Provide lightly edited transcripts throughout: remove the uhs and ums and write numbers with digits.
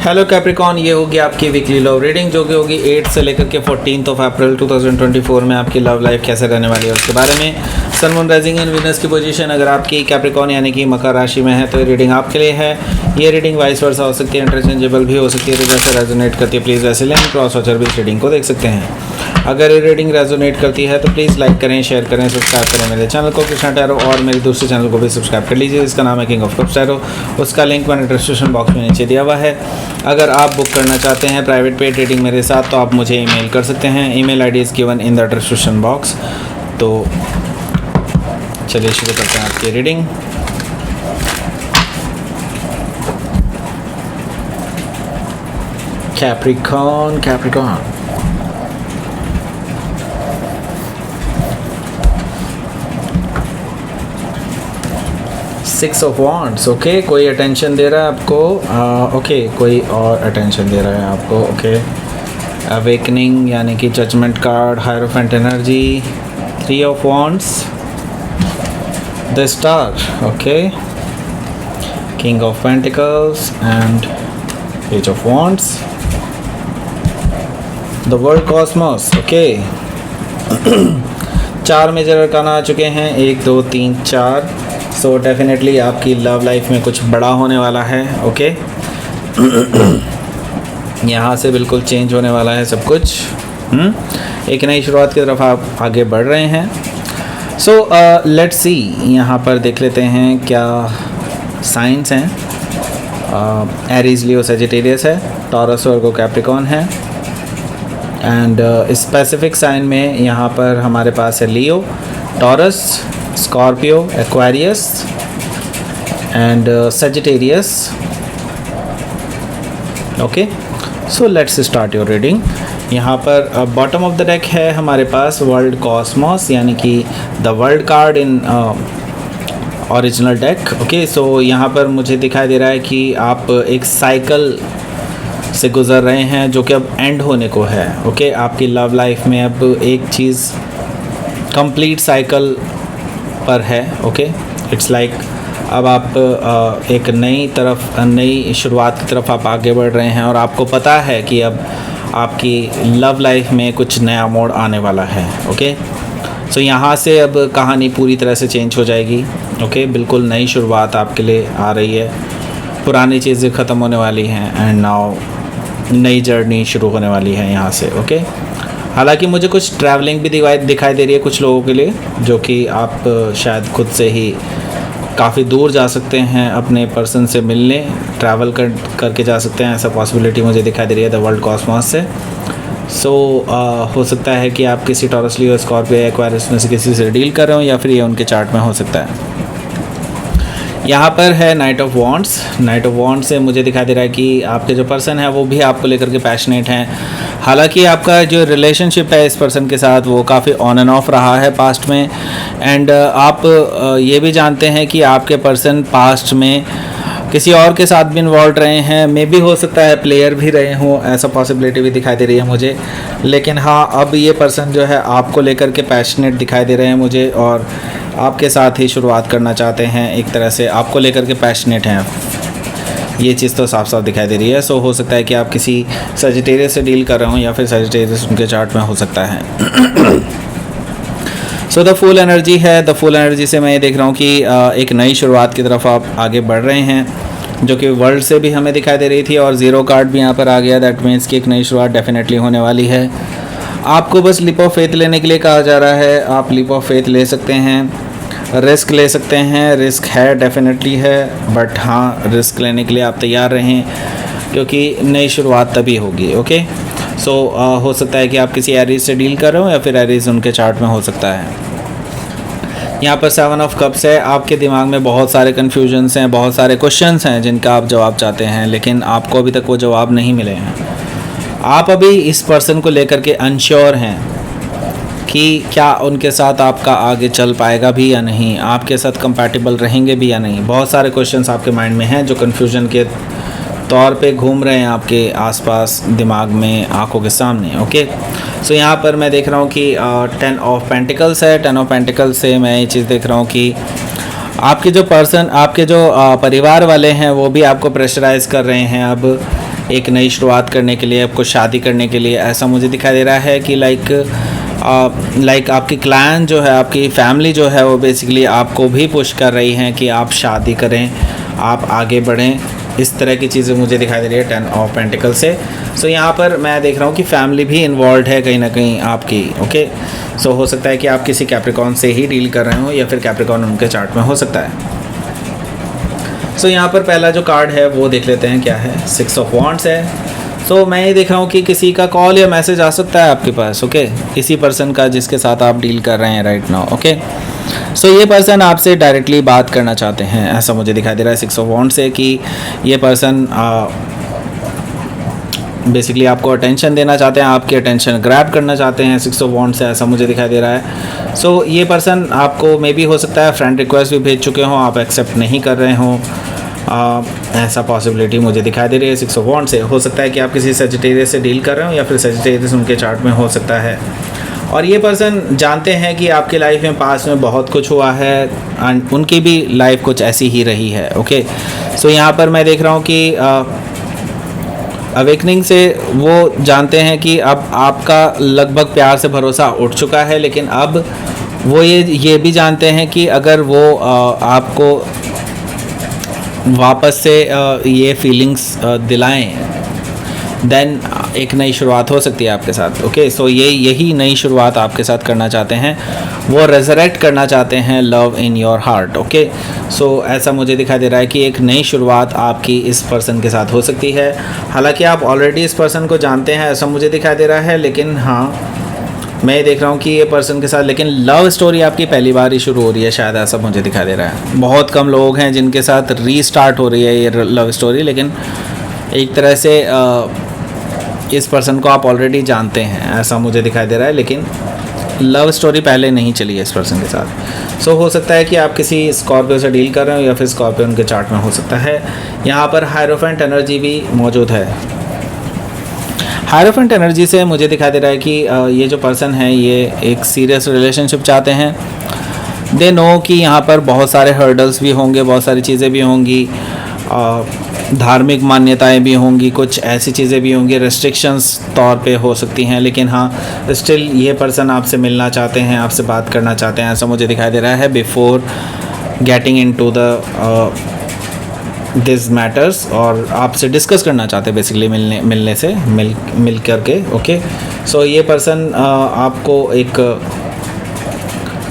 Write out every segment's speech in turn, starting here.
Hello Capricorn, ये होगी आपकी वीकली लव रीडिंग जो कि होगी 8 से लेकर के 14 अप्रैल 2024 में आपकी लव लाइफ कैसे रहने वाली है उसके बारे में। Sun moon rising and Venus की पोजीशन अगर आपकी कैप्रिकॉन यानी कि मकर राशि में है तो ये रीडिंग आपके लिए है। ये रीडिंग वाइस वर्सा हो सकती है, इंटरचेंजेबल भी हो सकती है, तो जैसे रेजोनेट करती है प्लीज़ वैसे लें। क्रॉस वॉचर भी इस रीडिंग को देख सकते हैं। अगर ये रीडिंग रेजोनेट करती है तो प्लीज़ लाइक करें, शेयर करें, सब्सक्राइब करें मेरे चैनल को कृष्णा टैरो, और मेरे दूसरे चैनल को भी सब्सक्राइब कर लीजिए, इसका नाम है किंग ऑफ कप्स टैरो। उसका लिंक मैंने डिस्क्रिप्शन बॉक्स में नीचे दिया हुआ है। अगर आप बुक करना चाहते हैं प्राइवेट पेड रीडिंग मेरे साथ तो आप मुझे ईमेल कर सकते हैं। Email ID is given in the description box. तो चलिए शुरू करते हैं आपकी reading. Capricorn 6 of wands. Okay, कोई अटेंशन दे रहा है आपको। ओके, कोई और अटेंशन दे रहा है आपको। ओके, अवेकनिंग यानी कि judgement card, hierophant energy, 3 of wands, the star, okay, king of pentacles and page of wands, the world cosmos. Okay, 4 major arcana आ चुके हैं, 1 2 3 4। सो डेफिनेटली आपकी लव लाइफ में कुछ बड़ा होने वाला है। ओके, यहाँ से बिल्कुल चेंज होने वाला है सब कुछ। एक नई शुरुआत की तरफ आप आगे बढ़ रहे हैं। सो लेट्स सी, यहाँ पर देख लेते हैं क्या साइंस हैं। एरीज, लियो, सजिटेरियस है, टॉरस, वर्गो, कैप्रिकॉन है। एंड स्पेसिफिक साइन में यहाँ पर हमारे पास है Leo, Taurus, Scorpio, Aquarius and Sagittarius. Okay, so let's start your reading. यहाँ पर बॉटम ऑफ द डेक है हमारे पास वर्ल्ड कॉस्मोस यानी कि the world card in original deck. Okay, so यहाँ पर मुझे दिखाई दे रहा है कि आप एक साइकिल से गुज़र रहे हैं जो कि अब एंड होने को है। ओके, आपकी लव लाइफ में अब एक चीज़ कंप्लीट साइकिल पर है। ओके, इट्स लाइक अब आप एक नई शुरुआत की तरफ आप आगे बढ़ रहे हैं और आपको पता है कि अब आपकी लव लाइफ में कुछ नया मोड़ आने वाला है। ओके, सो यहाँ से अब कहानी पूरी तरह से चेंज हो जाएगी। ओके, बिल्कुल नई शुरुआत आपके लिए आ रही है, पुरानी चीज़ें ख़त्म होने वाली हैं एंड नाउ नई जर्नी शुरू होने वाली है यहाँ से। ओके, हालांकि मुझे कुछ ट्रैवलिंग भी दिखाई दे रही है कुछ लोगों के लिए, जो कि आप शायद खुद से ही काफ़ी दूर जा सकते हैं अपने पर्सन से मिलने, ट्रैवल करके जा सकते हैं, ऐसा पॉसिबिलिटी मुझे दिखाई दे रही है द वर्ल्ड कॉस्मोस से। सो हो सकता है कि आप किसी टॉरस, लियो, स्कॉर्पियो, एक्वेरियस में से किसी से डील कर रहे हो या फिर ये उनके चार्ट में हो सकता है। यहाँ पर है night of wands. Night of wands से मुझे दिखाई दे रहा है कि आपके जो पर्सन है वो भी आपको लेकर के पैशनेट हैं। हालांकि आपका जो रिलेशनशिप है इस पर्सन के साथ वो काफ़ी ऑन एंड ऑफ रहा है पास्ट में। एंड आप ये भी जानते हैं कि आपके पर्सन पास्ट में किसी और के साथ भी इन्वॉल्व रहे हैं, मे भी हो सकता है प्लेयर भी रहे हों, ऐसा पॉसिबिलिटी भी दिखाई दे रही है मुझे। लेकिन हाँ, अब ये पर्सन जो है आपको लेकर के पैशनेट दिखाई दे रहे हैं मुझे और आपके साथ ही शुरुआत करना चाहते हैं, एक तरह से आपको लेकर के पैशनेट हैं, ये चीज़ तो साफ साफ दिखाई दे रही है। सो हो सकता है कि आप किसी सजिटेरियस से डील कर रहे हो या फिर सजिटेरियस उनके चार्ट में हो सकता है। सो द फुल एनर्जी है। द फुल एनर्जी से मैं ये देख रहा हूँ कि एक नई शुरुआत की तरफ आप आगे बढ़ रहे हैं, जो कि वर्ल्ड से भी हमें दिखाई दे रही थी और ज़ीरो कार्ड भी यहाँ पर आ गया। दैट मीन्स कि एक नई शुरुआत डेफिनेटली होने वाली है। आपको बस लीप ऑफ फेथ लेने के लिए कहा जा रहा है। आप लीप ऑफ फेथ ले सकते हैं, रिस्क ले सकते हैं, रिस्क है डेफिनेटली है, बट हाँ, रिस्क लेने के लिए आप तैयार रहें क्योंकि नई शुरुआत तभी होगी। ओके, सो हो सकता है कि आप किसी एरीज से डील कर रहे हो या फिर एरीज उनके चार्ट में हो सकता है। यहाँ पर 7 ऑफ कप्स है। आपके दिमाग में बहुत सारे कन्फ्यूजन्स हैं, बहुत सारे क्वेश्चंस हैं जिनका आप जवाब चाहते हैं, लेकिन आपको अभी तक वो जवाब नहीं मिले हैं। आप अभी इस पर्सन को लेकर के अनश्योर हैं कि क्या उनके साथ आपका आगे चल पाएगा भी या नहीं, आपके साथ कंपैटिबल रहेंगे भी या नहीं। बहुत सारे क्वेश्चंस आपके माइंड में हैं जो कन्फ्यूजन के तौर पे घूम रहे हैं आपके आसपास, दिमाग में, आंखों के सामने। ओके, सो यहाँ पर मैं देख रहा हूँ कि 10 ऑफ पेंटिकल्स है। 10 ऑफ पेंटिकल्स से मैं ये चीज़ देख रहा हूँ कि आपके जो पर्सन, आपके जो परिवार वाले हैं वो भी आपको प्रेशराइज़ कर रहे हैं अब एक नई शुरुआत करने के लिए, आपको शादी करने के लिए, ऐसा मुझे दिखाई दे रहा है कि लाइक आपकी क्लाइंट जो है, आपकी फैमिली जो है, वो बेसिकली आपको भी पुश कर रही हैं कि आप शादी करें, आप आगे बढ़ें। इस तरह की चीज़ें मुझे दिखाई दे रही है 10 ऑफ पेंटिकल से। सो यहाँ पर मैं देख रहा हूँ कि फैमिली भी इन्वॉल्व है कहीं ना कहीं आपकी। ओके, सो हो सकता है कि आप किसी कैप्रिकॉर्न से ही डील कर रहे हो या फिर कैप्रिकॉर्न उनके चार्ट में हो सकता है। सो यहाँ पर पहला जो कार्ड है वो देख लेते हैं क्या है। 6 ऑफ वॉन्ड्स है। सो मैं ये देख रहा हूँ कि किसी का कॉल या मैसेज आ सकता है आपके पास। ओके, इसी पर्सन का जिसके साथ आप डील कर रहे हैं राइट नाउ। ओके, सो ये पर्सन आपसे डायरेक्टली बात करना चाहते हैं, ऐसा मुझे दिखाई दे रहा है 6 ऑफ वॉन्ड्स से कि ये पर्सन बेसिकली आपको अटेंशन देना चाहते हैं, आपकी अटेंशन ग्रैब करना चाहते हैं 6 ऑफ वॉन्ड्स से, ऐसा मुझे दिखाई दे रहा है। सो ये पर्सन आपको मे बी हो सकता है फ्रेंड रिक्वेस्ट भी भेज चुके हों, आप एक्सेप्ट नहीं कर रहे हों, ऐसा पॉसिबिलिटी मुझे दिखाई दे रही है 6 ऑफ वॉन्ड्स से। हो सकता है कि आप किसी सजिटेरियस से डील कर रहे हो या फिर सजिटेरियस उनके चार्ट में हो सकता है। और ये पर्सन जानते हैं कि आपकी लाइफ में पास में बहुत कुछ हुआ है एंड उनकी भी लाइफ कुछ ऐसी ही रही है। ओके, सो यहाँ पर मैं देख रहा हूँ कि अवेकनिंग से वो जानते हैं कि अब आपका लगभग प्यार से भरोसा उठ चुका है, लेकिन अब वो ये भी जानते हैं कि अगर वो आपको वापस से ये फीलिंग्स दिलाएं देन एक नई शुरुआत हो सकती है आपके साथ। ओके, सो यही नई शुरुआत आपके साथ करना चाहते हैं, वो रेजरेक्ट करना चाहते हैं love in your heart. Okay, so ऐसा मुझे दिखाई दे रहा है कि एक नई शुरुआत आपकी इस पर्सन के साथ हो सकती है। हालांकि आप ऑलरेडी इस पर्सन को जानते हैं ऐसा मुझे दिखाई दे रहा है, लेकिन हाँ मैं देख रहा हूँ कि ये पर्सन के साथ लेकिन लव स्टोरी आपकी पहली बार ही शुरू हो रही है, शायद ऐसा मुझे दिखाई दे रहा है। बहुत कम लोग हैं जिनके साथ रीस्टार्ट हो रही है ये लव स्टोरी, लेकिन एक तरह से इस पर्सन को आप ऑलरेडी जानते हैं ऐसा मुझे दिखाई दे रहा है, लेकिन लव स्टोरी पहले नहीं चली है इस पर्सन के साथ। सो हो सकता है कि आप किसी स्कॉर्पियो से डील कर रहे हो या फिर स्कॉर्पियो उनके चार्ट में हो सकता है। यहाँ पर हायरोफेंट एनर्जी भी मौजूद है। हायरोफेंट एनर्जी से मुझे दिखाई दे रहा है कि ये जो पर्सन है ये एक सीरियस रिलेशनशिप चाहते हैं। दे नो कि यहाँ पर बहुत सारे हर्डल्स भी होंगे, बहुत सारी चीज़ें भी होंगी, धार्मिक मान्यताएं भी होंगी, कुछ ऐसी चीज़ें भी होंगी, रेस्ट्रिक्शंस तौर पे हो सकती हैं, लेकिन हाँ स्टिल ये पर्सन आपसे मिलना चाहते हैं, आपसे बात करना चाहते हैं, ऐसा मुझे दिखाई दे रहा है before getting into the this matters, और आपसे डिस्कस करना चाहते हैं बेसिकली मिल करके। ओके, सो ये पर्सन आपको एक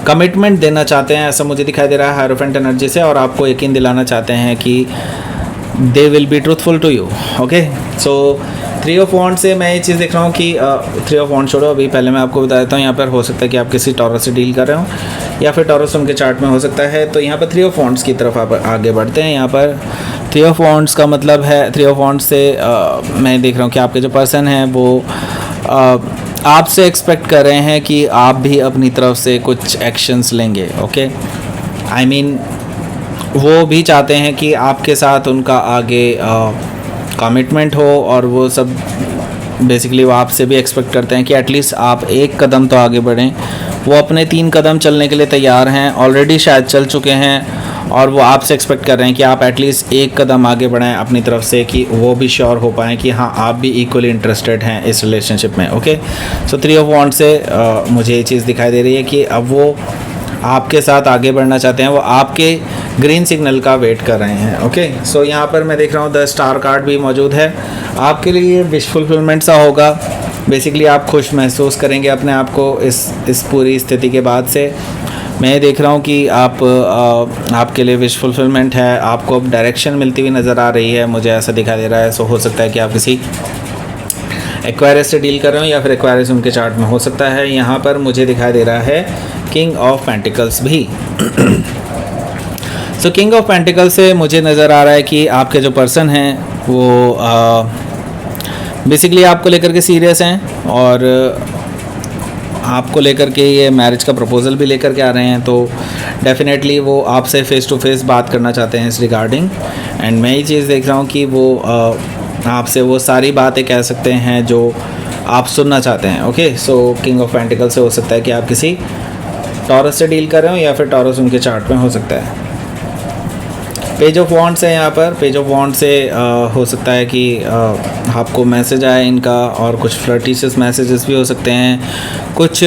कमिटमेंट देना चाहते हैं ऐसा मुझे दिखाई दे रहा है हायरोफेंट एनर्जी से, और आपको यकीन दिलाना चाहते हैं कि they will be truthful to you. Okay, so 3 of wands से मैं ये चीज़ देख रहा हूँ कि 3 ऑफ वॉन्ड्स छोड़ो, अभी पहले मैं आपको बता देता हूँ यहाँ पर हो सकता है कि आप किसी टॉरस से डील कर रहे हो या फिर टॉरस उनके चार्ट में हो सकता है। तो यहाँ पर 3 ऑफ वॉन्ड्स की तरफ आप आगे बढ़ते हैं। यहाँ पर 3 ऑफ वॉन्ड्स का मतलब है 3 ऑफ वॉन्ड्स से मैं देख रहा हूँ कि आपके जो पर्सन हैं वो आपसे एक्सपेक्ट कर रहे हैं कि आप भी अपनी तरफ से कुछ एक्शंस लेंगे। ओके, आई मीन वो भी चाहते हैं कि आपके साथ उनका आगे कमिटमेंट हो, और वो सब बेसिकली वो आपसे भी एक्सपेक्ट करते हैं कि एटलीस्ट आप एक कदम तो आगे बढ़ें। वो अपने 3 कदम चलने के लिए तैयार हैं, ऑलरेडी शायद चल चुके हैं, और वो आपसे एक्सपेक्ट कर रहे हैं कि आप एटलीस्ट एक कदम आगे बढ़ाएं अपनी तरफ से, कि वो भी श्योर हो पाएँ कि हाँ आप भी इक्वली इंटरेस्टेड हैं इस रिलेशनशिप में। ओके, सो 3 ऑफ वॉन्ड्स से मुझे ये चीज़ दिखाई दे रही है कि अब वो आपके साथ आगे बढ़ना चाहते हैं, वो आपके ग्रीन सिग्नल का वेट कर रहे हैं। ओके, सो यहाँ पर मैं देख रहा हूँ द स्टार कार्ड भी मौजूद है। आपके लिए विश फुलफिलमेंट सा होगा, बेसिकली आप खुश महसूस करेंगे अपने आप को इस पूरी स्थिति के बाद से। मैं देख रहा हूँ कि आपके लिए विश फुलफिलमेंट है, आपको अब डायरेक्शन मिलती हुई नज़र आ रही है, मुझे ऐसा दिखाई दे रहा है। सो हो सकता है कि आप किसी एक्वायरस से डील कर रहे हो या फिर एक्वायरस उनके चार्ट में हो सकता है। यहाँ पर मुझे दिखाई दे रहा है किंग ऑफ पेंटिकल्स भी। सो किंग ऑफ पेंटिकल्स से मुझे नज़र आ रहा है कि आपके जो पर्सन हैं वो बेसिकली आपको लेकर के सीरियस हैं, और आपको लेकर के ये मैरिज का प्रपोज़ल भी लेकर के आ रहे हैं। तो डेफिनेटली वो आपसे फ़ेस टू फेस बात करना चाहते हैं इस रिगार्डिंग। एंड मैं ये चीज़ देख रहा हूँ कि वो आपसे वो सारी बातें कह सकते हैं जो आप सुनना चाहते हैं। Okay, so king of pentacle से हो सकता है कि आप किसी टॉरस से डील कर रहे हो या फिर टॉरस उनके चार्ट में हो सकता है। पेज ऑफ वॉन्ट्स है यहाँ पर। पेज ऑफ वॉन्ट से हो सकता है कि आपको मैसेज आए इनका, और कुछ फ्लर्टिशियस मैसेजेस भी हो सकते हैं, कुछ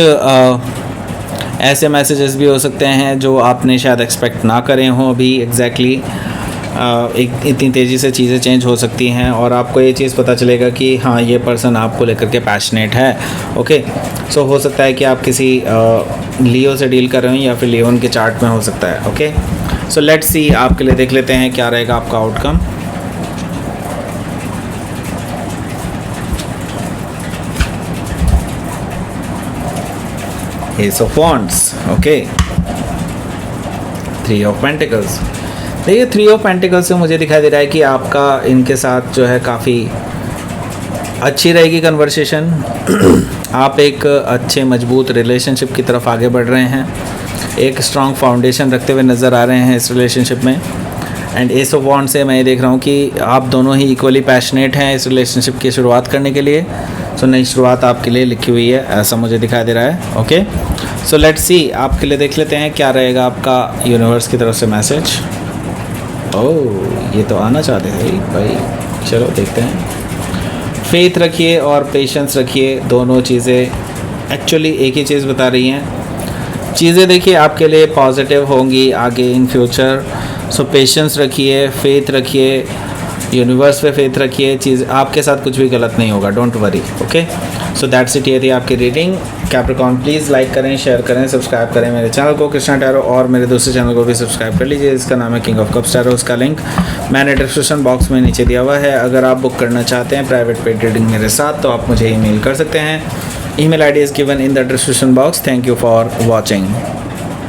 ऐसे मैसेजेस भी हो सकते हैं जो आपने शायद एक्सपेक्ट ना करें हों अभी एग्जैक्टली। एक इतनी तेज़ी से चीज़ें चेंज हो सकती हैं और आपको ये चीज़ पता चलेगा कि हाँ ये पर्सन आपको लेकर के पैशनेट है। ओके, सो हो सकता है कि आप किसी लियो से डील कर रहे हो या फिर लियोन के चार्ट में हो सकता है। ओके, सो लेट्स सी, आपके लिए देख लेते हैं क्या रहेगा आपका outcome. S of wands, okay, three of pentacles. देखिए, थ्री ऑफ पेंटिकल्स से मुझे दिखाई दे रहा है कि आपका इनके साथ जो है काफ़ी अच्छी रहेगी कन्वर्सेशन। आप एक अच्छे मजबूत रिलेशनशिप की तरफ आगे बढ़ रहे हैं, एक स्ट्रॉन्ग फाउंडेशन रखते हुए नज़र आ रहे हैं इस रिलेशनशिप में। एंड एस ऑफ वॉन्ड से मैं ये देख रहा हूँ कि आप दोनों ही इक्वली पैशनेट हैं इस रिलेशनशिप की शुरुआत करने के लिए। सो नई शुरुआत आपके लिए लिखी हुई है, ऐसा मुझे दिखाई दे रहा है। ओके, सो लेट्स सी, आपके लिए देख लेते हैं क्या रहेगा आपका यूनिवर्स की तरफ से मैसेज। ओह, ये तो आना चाहते थे भाई, चलो देखते हैं। फेथ रखिए और पेशेंस रखिए, दोनों चीज़ें एक्चुअली एक ही चीज़ बता रही हैं। चीज़ें देखिए आपके लिए पॉजिटिव होंगी आगे इन फ्यूचर। सो पेशेंस रखिए, फेथ रखिए, यूनिवर्स पे फेथ रखिए, चीज़ आपके साथ कुछ भी गलत नहीं होगा, don't worry. Okay, so that's it, ये थी आपकी रीडिंग। कैप्रिकॉर्न प्लीज़ लाइक करें, शेयर करें, सब्सक्राइब करें मेरे चैनल को कृष्णा टैरो, और मेरे दूसरे चैनल को भी सब्सक्राइब कर लीजिए, इसका नाम है किंग ऑफ कप्स टैरो। उसका लिंक मैंने डिस्क्रिप्शन बॉक्स में नीचे दिया हुआ है। अगर आप बुक करना चाहते हैं प्राइवेट पेड रीडिंग मेरे साथ तो आप मुझे ईमेल कर सकते हैं। Email ID is given in the description box. Thank you for watching.